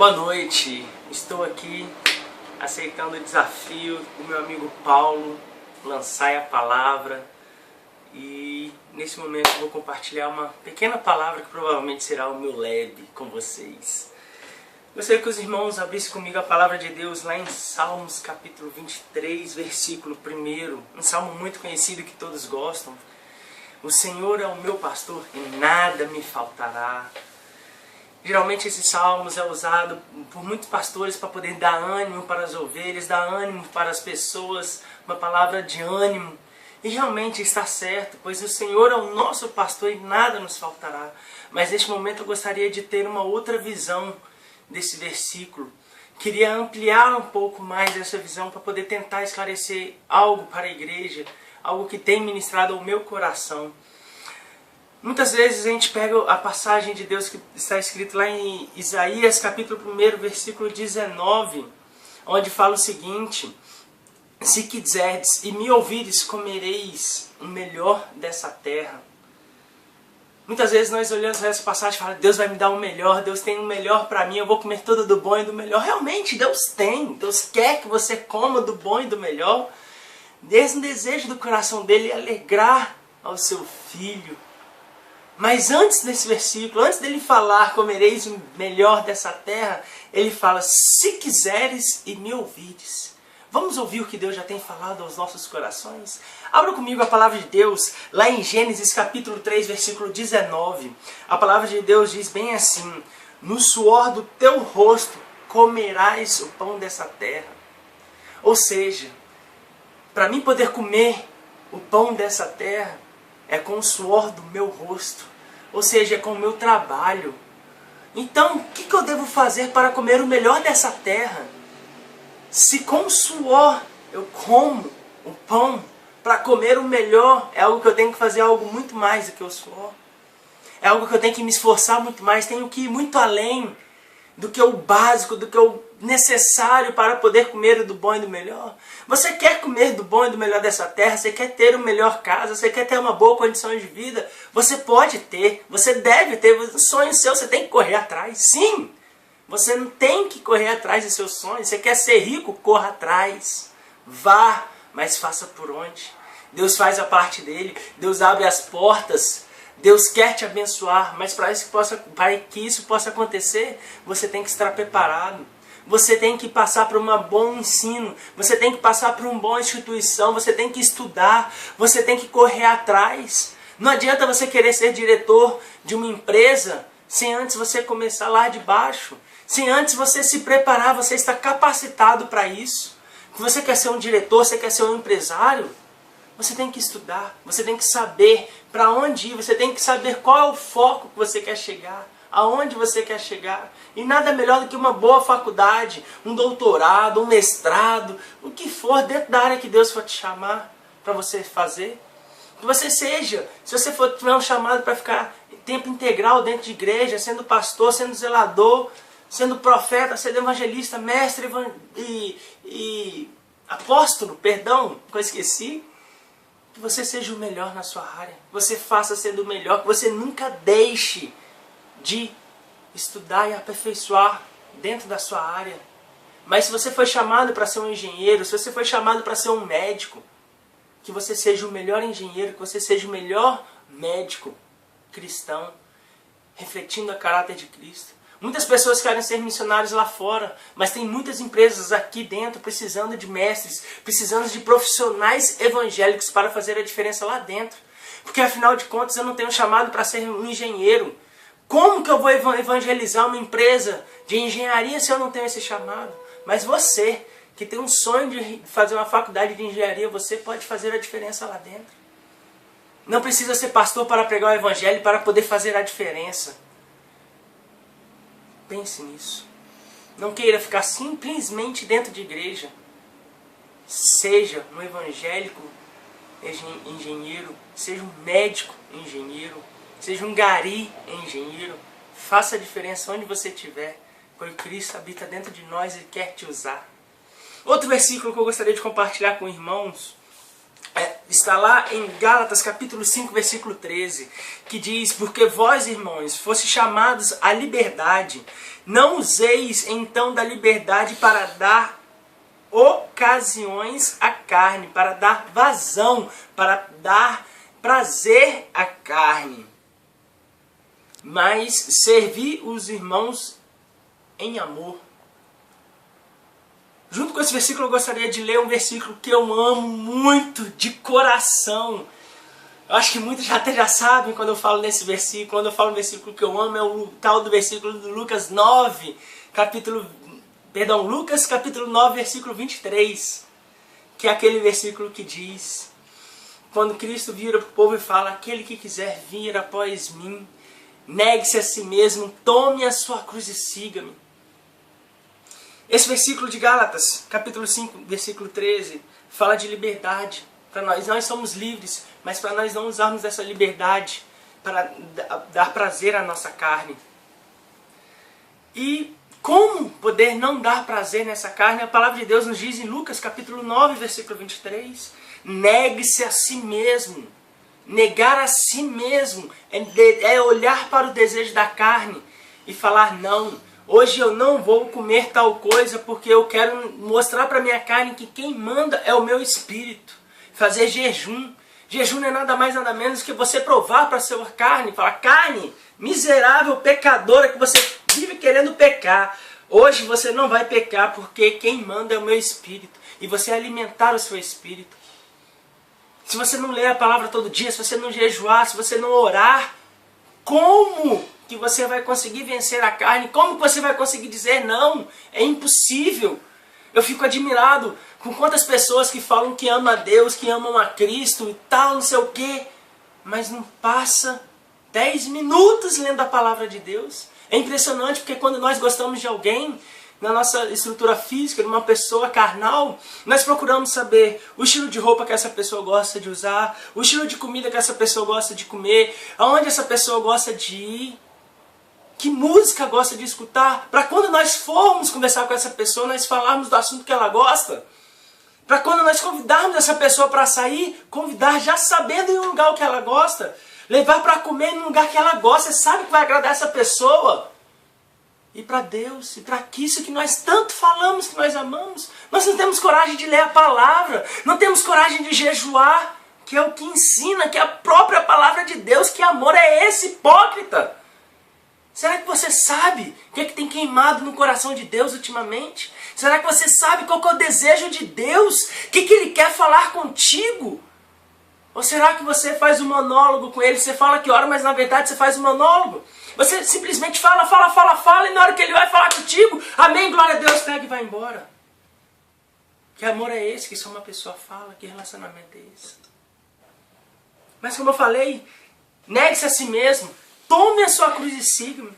Boa noite, estou aqui aceitando o desafio do meu amigo Paulo, lançar a palavra, e nesse momento eu vou compartilhar uma pequena palavra que provavelmente será o meu leve com vocês. Gostaria que os irmãos abrissem comigo a palavra de Deus lá em Salmos capítulo 23, versículo 1, um salmo muito conhecido que todos gostam. O Senhor é o meu pastor e nada me faltará. Geralmente esses salmos é usado por muitos pastores para poder dar ânimo para as ovelhas, dar ânimo para as pessoas, uma palavra de ânimo. E realmente está certo, pois o Senhor é o nosso pastor e nada nos faltará. Mas neste momento eu gostaria de ter uma outra visão desse versículo. Queria ampliar um pouco mais essa visão para poder tentar esclarecer algo para a igreja, algo que tem ministrado ao meu coração. Muitas vezes a gente pega a passagem de Deus que está escrito lá em Isaías capítulo 1, versículo 19, onde fala o seguinte: se quiserdes e me ouvides, comereis o melhor dessa terra. Muitas vezes nós olhamos para essa passagem e falamos: Deus vai me dar o melhor, Deus tem o melhor para mim, eu vou comer tudo do bom e do melhor. Realmente Deus tem, Deus quer que você coma do bom e do melhor. Desde o desejo do coração dele alegrar ao seu filho. Mas antes desse versículo, antes dele falar comereis o melhor dessa terra, ele fala: se quiseres e me ouvires. Vamos ouvir o que Deus já tem falado aos nossos corações? Abra comigo a palavra de Deus, lá em Gênesis capítulo 3, versículo 19. A palavra de Deus diz bem assim: no suor do teu rosto comerás o pão dessa terra. Ou seja, para mim poder comer o pão dessa terra, é com o suor do meu rosto, ou seja, é com o meu trabalho. Então, o que eu devo fazer para comer o melhor dessa terra? Se com suor eu como o pão, para comer o melhor, é algo que eu tenho que fazer algo muito mais do que o suor. É algo que eu tenho que me esforçar muito mais, tenho que ir muito além do que o básico, do que o necessário para poder comer do bom e do melhor. Você quer comer do bom e do melhor dessa terra? Você quer ter uma melhor casa? Você quer ter uma boa condição de vida? Você pode ter, você deve ter. Um sonho seu, você tem que correr atrás. Sim, você não tem que correr atrás dos seus sonhos. Você quer ser rico? Corra atrás. Vá, mas faça por onde? Deus faz a parte dele. Deus abre as portas. Deus quer te abençoar, mas para que isso possa acontecer, você tem que estar preparado. Você tem que passar por um bom ensino, você tem que passar por uma boa instituição, você tem que estudar, você tem que correr atrás. Não adianta você querer ser diretor de uma empresa sem antes você começar lá de baixo, sem antes você se preparar, você está capacitado para isso. Se você quer ser um diretor, você quer ser um empresário, você tem que estudar, você tem que saber para onde ir, você tem que saber qual é o foco que você quer chegar, aonde você quer chegar. E nada melhor do que uma boa faculdade, um doutorado, um mestrado, o que for dentro da área que Deus for te chamar para você fazer. Que você seja, se você for tiver um chamado para ficar tempo integral dentro de igreja, sendo pastor, sendo zelador, sendo profeta, sendo evangelista, mestre e apóstolo, perdão, que eu esqueci. Que você seja o melhor na sua área, que você faça sendo o melhor, que você nunca deixe de estudar e aperfeiçoar dentro da sua área. Mas se você foi chamado para ser um engenheiro, se você foi chamado para ser um médico, que você seja o melhor engenheiro, que você seja o melhor médico cristão, refletindo o caráter de Cristo. Muitas pessoas querem ser missionários lá fora, mas tem muitas empresas aqui dentro precisando de mestres, precisando de profissionais evangélicos para fazer a diferença lá dentro. Porque afinal de contas eu não tenho chamado para ser um engenheiro. Como que eu vou evangelizar uma empresa de engenharia se eu não tenho esse chamado? Mas você, que tem um sonho de fazer uma faculdade de engenharia, você pode fazer a diferença lá dentro. Não precisa ser pastor para pregar o evangelho para poder fazer a diferença. Pense nisso. Não queira ficar simplesmente dentro de igreja. Seja um evangélico engenheiro, seja um médico engenheiro, seja um gari engenheiro. Faça a diferença onde você estiver, porque Cristo habita dentro de nós e quer te usar. Outro versículo que eu gostaria de compartilhar com irmãos Está lá em Gálatas capítulo 5, versículo 13, que diz: porque vós, irmãos, foste chamados à liberdade, não useis então da liberdade para dar ocasiões à carne, para dar vazão, para dar prazer à carne, mas servi os irmãos em amor. Junto com esse versículo eu gostaria de ler um versículo que eu amo muito de coração. Eu acho que muitos até já sabem quando eu falo nesse versículo. Quando eu falo um versículo que eu amo é o tal do versículo do Lucas 9, Lucas capítulo 9, versículo 23. Que é aquele versículo que diz: quando Cristo vira para o povo e fala: aquele que quiser vir após mim, negue-se a si mesmo, tome a sua cruz e siga-me. Esse versículo de Gálatas, capítulo 5, versículo 13, fala de liberdade. Para nós somos livres, mas para nós não usarmos dessa liberdade para dar prazer à nossa carne. E como poder não dar prazer nessa carne? A palavra de Deus nos diz em Lucas capítulo 9, versículo 23, negue-se a si mesmo. Negar a si mesmo é olhar para o desejo da carne e falar: não, hoje eu não vou comer tal coisa porque eu quero mostrar para minha carne que quem manda é o meu espírito. Fazer jejum. Jejum não é nada mais nada menos que você provar para a sua carne, falar: carne, miserável, pecadora, que você vive querendo pecar. Hoje você não vai pecar porque quem manda é o meu espírito. E você alimentar o seu espírito. Se você não ler a palavra todo dia, se você não jejuar, se você não orar, como que você vai conseguir vencer a carne? Como que você vai conseguir dizer não? É impossível. Eu fico admirado com quantas pessoas que falam que amam a Deus, que amam a Cristo e tal, não sei o quê, mas não passa 10 minutos lendo a palavra de Deus. É impressionante porque quando nós gostamos de alguém, na nossa estrutura física, de uma pessoa carnal, nós procuramos saber o estilo de roupa que essa pessoa gosta de usar, o estilo de comida que essa pessoa gosta de comer, aonde essa pessoa gosta de ir, que música gosta de escutar, para quando nós formos conversar com essa pessoa, nós falarmos do assunto que ela gosta. Para quando nós convidarmos essa pessoa para sair, convidar já sabendo em um lugar o que ela gosta, levar para comer em um lugar que ela gosta, você sabe que vai agradar essa pessoa. E para Deus, e para isso que nós tanto falamos que nós amamos, nós não temos coragem de ler a palavra, não temos coragem de jejuar, que é o que ensina, que é a própria palavra de Deus, que amor é esse, hipócrita? Será que você sabe o que é que tem queimado no coração de Deus ultimamente? Será que você sabe qual que é o desejo de Deus? O que que Ele quer falar contigo? Ou será que você faz um monólogo com Ele? Você fala que ora, mas na verdade você faz um monólogo. Você simplesmente fala, e na hora que Ele vai falar contigo, amém, glória a Deus, pega e vai embora. Que amor é esse que só uma pessoa fala? Que relacionamento é esse? Mas como eu falei, negue-se a si mesmo. Tome a sua cruz e siga-me.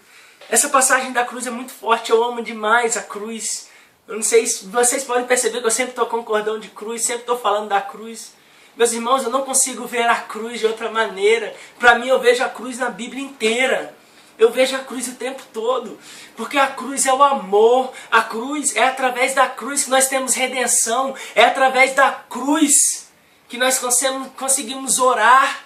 Essa passagem da cruz é muito forte. Eu amo demais a cruz. Eu não sei se vocês podem perceber que eu sempre estou com um cordão de cruz. Sempre estou falando da cruz. Meus irmãos, eu não consigo ver a cruz de outra maneira. Para mim, eu vejo a cruz na Bíblia inteira. Eu vejo a cruz o tempo todo. Porque a cruz é o amor. A cruz é através da cruz que nós temos redenção. É através da cruz que nós conseguimos orar.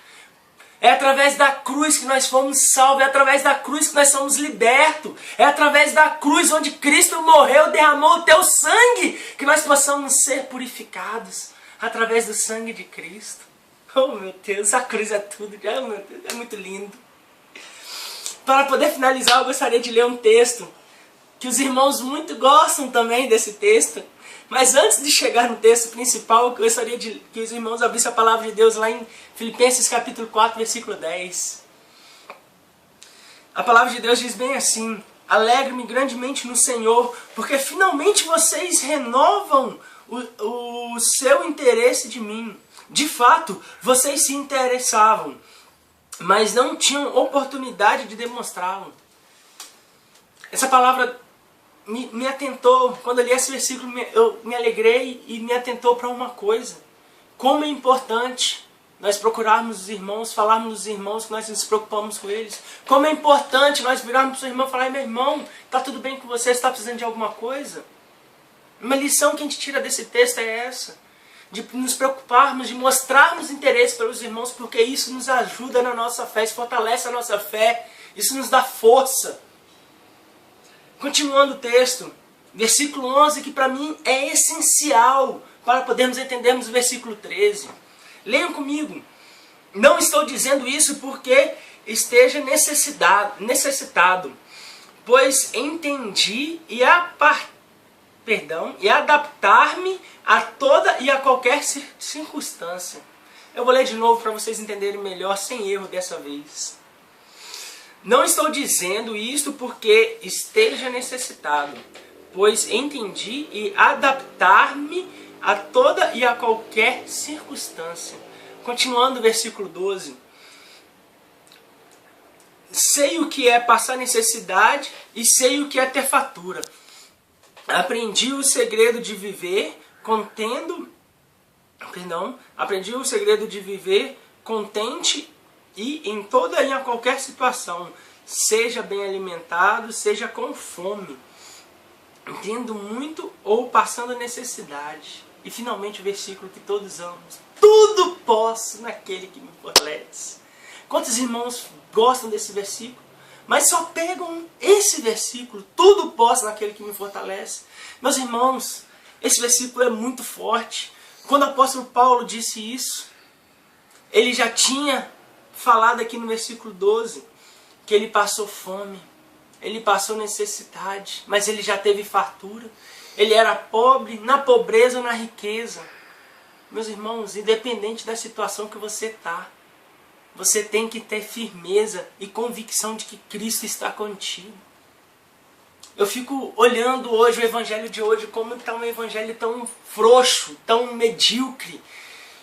É através da cruz que nós fomos salvos, é através da cruz que nós somos libertos, é através da cruz onde Cristo morreu, derramou o teu sangue, que nós possamos ser purificados, através do sangue de Cristo. Oh meu Deus, a cruz é tudo, oh, meu Deus, é muito lindo. Para poder finalizar, eu gostaria de ler um texto, que os irmãos muito gostam também desse texto. Mas antes de chegar no texto principal, eu gostaria que os irmãos abrissem a palavra de Deus lá em Filipenses capítulo 4, versículo 10. A palavra de Deus diz bem assim: alegre-me grandemente no Senhor, porque finalmente vocês renovam o seu interesse de mim. De fato, vocês se interessavam, mas não tinham oportunidade de demonstrá-lo. Essa palavra me atentou, quando eu li esse versículo, eu me alegrei e me atentou para uma coisa. Como é importante nós procurarmos os irmãos, falarmos dos irmãos, que nós nos preocupamos com eles. Como é importante nós virarmos para o seu irmão e falar: meu irmão, está tudo bem com você? Você está precisando de alguma coisa? Uma lição que a gente tira desse texto é essa. de nos preocuparmos, de mostrarmos interesse pelos irmãos, porque isso nos ajuda na nossa fé, isso fortalece a nossa fé, isso nos dá força. Continuando o texto, versículo 11, que para mim é essencial para podermos entendermos o versículo 13. Leiam comigo. Não estou dizendo isso porque esteja necessitado, pois entendi e adaptar-me a toda e a qualquer circunstância. Eu vou ler de novo para vocês entenderem melhor, sem erro dessa vez. Não estou dizendo isto porque esteja necessitado, pois entendi e adaptar-me a toda e a qualquer circunstância. Continuando o versículo 12. Sei o que é passar necessidade e sei o que é ter fartura. Aprendi o segredo de viver contente e em toda e em qualquer situação, seja bem alimentado, seja com fome, tendo muito ou passando necessidade. E finalmente o versículo que todos amamos: tudo posso naquele que me fortalece. Quantos irmãos gostam desse versículo? Mas só pegam esse versículo: tudo posso naquele que me fortalece. Meus irmãos, esse versículo é muito forte. Quando o apóstolo Paulo disse isso, ele já tinha falado aqui no versículo 12, que ele passou fome, ele passou necessidade, mas ele já teve fartura. Ele era pobre, na pobreza ou na riqueza. Meus irmãos, independente da situação que você está, você tem que ter firmeza e convicção de que Cristo está contigo. Eu fico olhando hoje o evangelho de hoje, como está um evangelho tão frouxo, tão medíocre.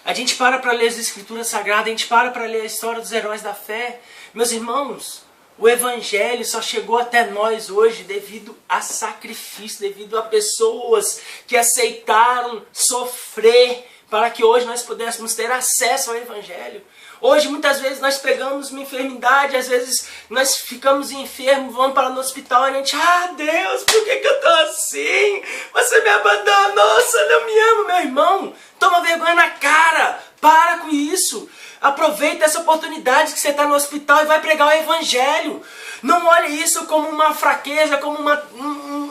A gente para ler as escrituras sagradas, a gente para ler a história dos heróis da fé. Meus irmãos, o evangelho só chegou até nós hoje devido a sacrifício, devido a pessoas que aceitaram sofrer para que hoje nós pudéssemos ter acesso ao evangelho. Hoje, muitas vezes, nós pegamos uma enfermidade, às vezes nós ficamos enfermos, vamos para o hospital e a gente: Deus, por que eu estou assim? Você me abandonou, você não me ama. Meu irmão, toma vergonha na cara, para com isso. Aproveita essa oportunidade que você está no hospital e vai pregar o evangelho. Não olhe isso como uma fraqueza, como uma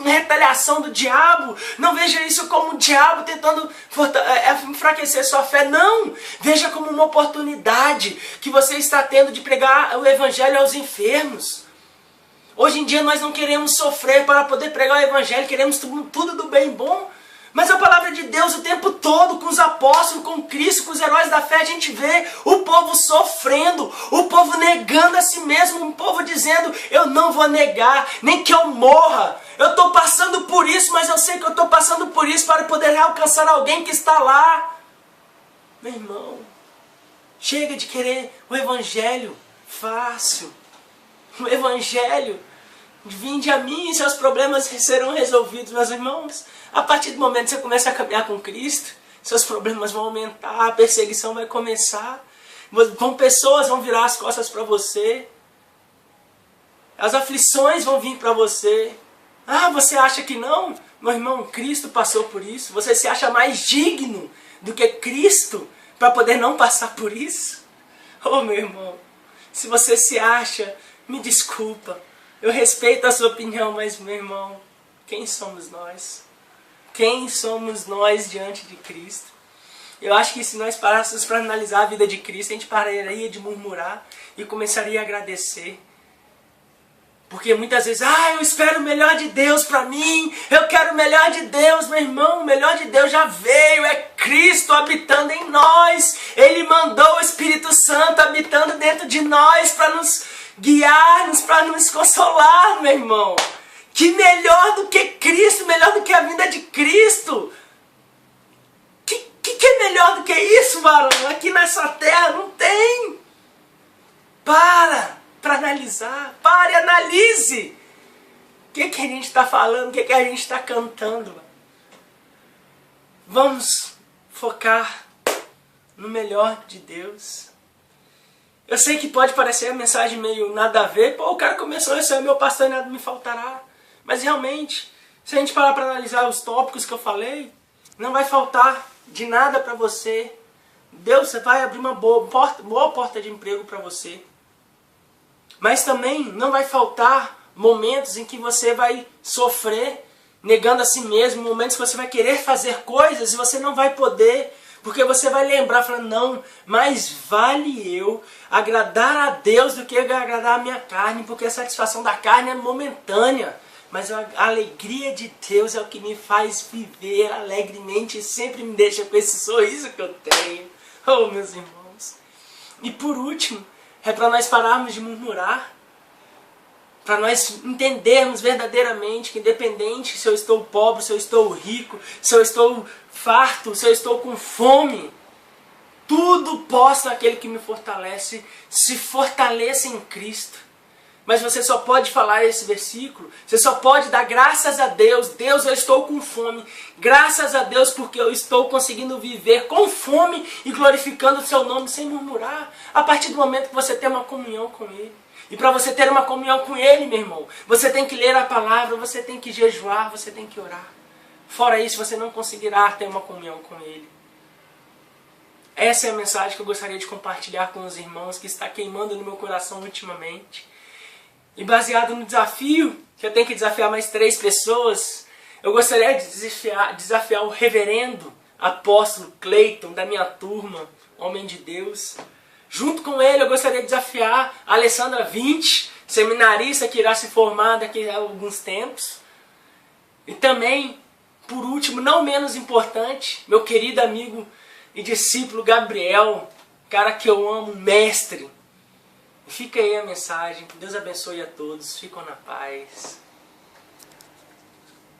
retaliação do diabo. Não veja isso como o diabo tentando enfraquecer sua fé. Não! Veja como uma oportunidade que você está tendo de pregar o evangelho aos enfermos. Hoje em dia nós não queremos sofrer para poder pregar o evangelho, queremos tudo do bem bom. Mas a palavra de Deus o tempo todo, com os apóstolos, com Cristo, com os heróis da fé, a gente vê o povo sofrendo, o povo negando a si mesmo, o povo dizendo: eu não vou negar, nem que eu morra. Eu estou passando por isso, mas eu sei que eu estou passando por isso para poder alcançar alguém que está lá. Meu irmão, chega de querer o evangelho fácil. O evangelho: vinde a mim e seus problemas serão resolvidos. Meus irmãos, a partir do momento que você começa a caminhar com Cristo, seus problemas vão aumentar, a perseguição vai começar, pessoas vão virar as costas para você, as aflições vão vir para você. Você acha que não? Meu irmão, Cristo passou por isso. Você se acha mais digno do que Cristo para poder não passar por isso? Oh, meu irmão, se você se acha, me desculpa. Eu respeito a sua opinião, mas, meu irmão, quem somos nós? Quem somos nós diante de Cristo? Eu acho que se nós parássemos para analisar a vida de Cristo, a gente pararia de murmurar e começaria a agradecer. Porque muitas vezes: eu espero o melhor de Deus para mim, eu quero o melhor de Deus. Meu irmão, o melhor de Deus já veio, é Cristo habitando em nós. Ele mandou o Espírito Santo habitando dentro de nós para nos guiar-nos, para nos consolar, meu irmão. Que melhor do que Cristo, melhor do que a vida de Cristo? Que é melhor do que isso, varão? Aqui nessa terra não tem. Para analisar, pare e analise. O que a gente está falando, o que a gente está cantando. Vamos focar no melhor de Deus. Eu sei que pode parecer a mensagem meio nada a ver. O cara começou: esse é o meu pastor e nada me faltará. Mas realmente, se a gente parar para analisar os tópicos que eu falei, não vai faltar de nada para você. Deus vai abrir uma boa porta de emprego para você. Mas também não vai faltar momentos em que você vai sofrer, negando a si mesmo, momentos que você vai querer fazer coisas e você não vai poder, porque você vai lembrar, falando, não, mais vale eu agradar a Deus do que agradar a minha carne, porque a satisfação da carne é momentânea, mas a alegria de Deus é o que me faz viver alegremente e sempre me deixa com esse sorriso que eu tenho. Oh, meus irmãos. E por último, é para nós pararmos de murmurar, para nós entendermos verdadeiramente que independente se eu estou pobre, se eu estou rico, se eu estou farto, se eu estou com fome, tudo posso naquele que me fortalece, se fortaleça em Cristo. Mas você só pode falar esse versículo, você só pode dar graças a Deus. Deus, eu estou com fome. Graças a Deus porque eu estou conseguindo viver com fome e glorificando o seu nome sem murmurar. A partir do momento que você tem uma comunhão com Ele. E para você ter uma comunhão com Ele, meu irmão, você tem que ler a palavra, você tem que jejuar, você tem que orar. Fora isso, você não conseguirá ter uma comunhão com Ele. Essa é a mensagem que eu gostaria de compartilhar com os irmãos, que está queimando no meu coração ultimamente. E baseado no desafio, que eu tenho que desafiar mais 3 pessoas, eu gostaria de desafiar o reverendo apóstolo Cleiton, da minha turma, homem de Deus. Junto com ele, eu gostaria de desafiar a Alessandra 20, seminarista que irá se formar daqui a alguns tempos. E também, por último, não menos importante, meu querido amigo e discípulo Gabriel, cara que eu amo, mestre. Fica aí a mensagem. Deus abençoe a todos. Ficam na paz.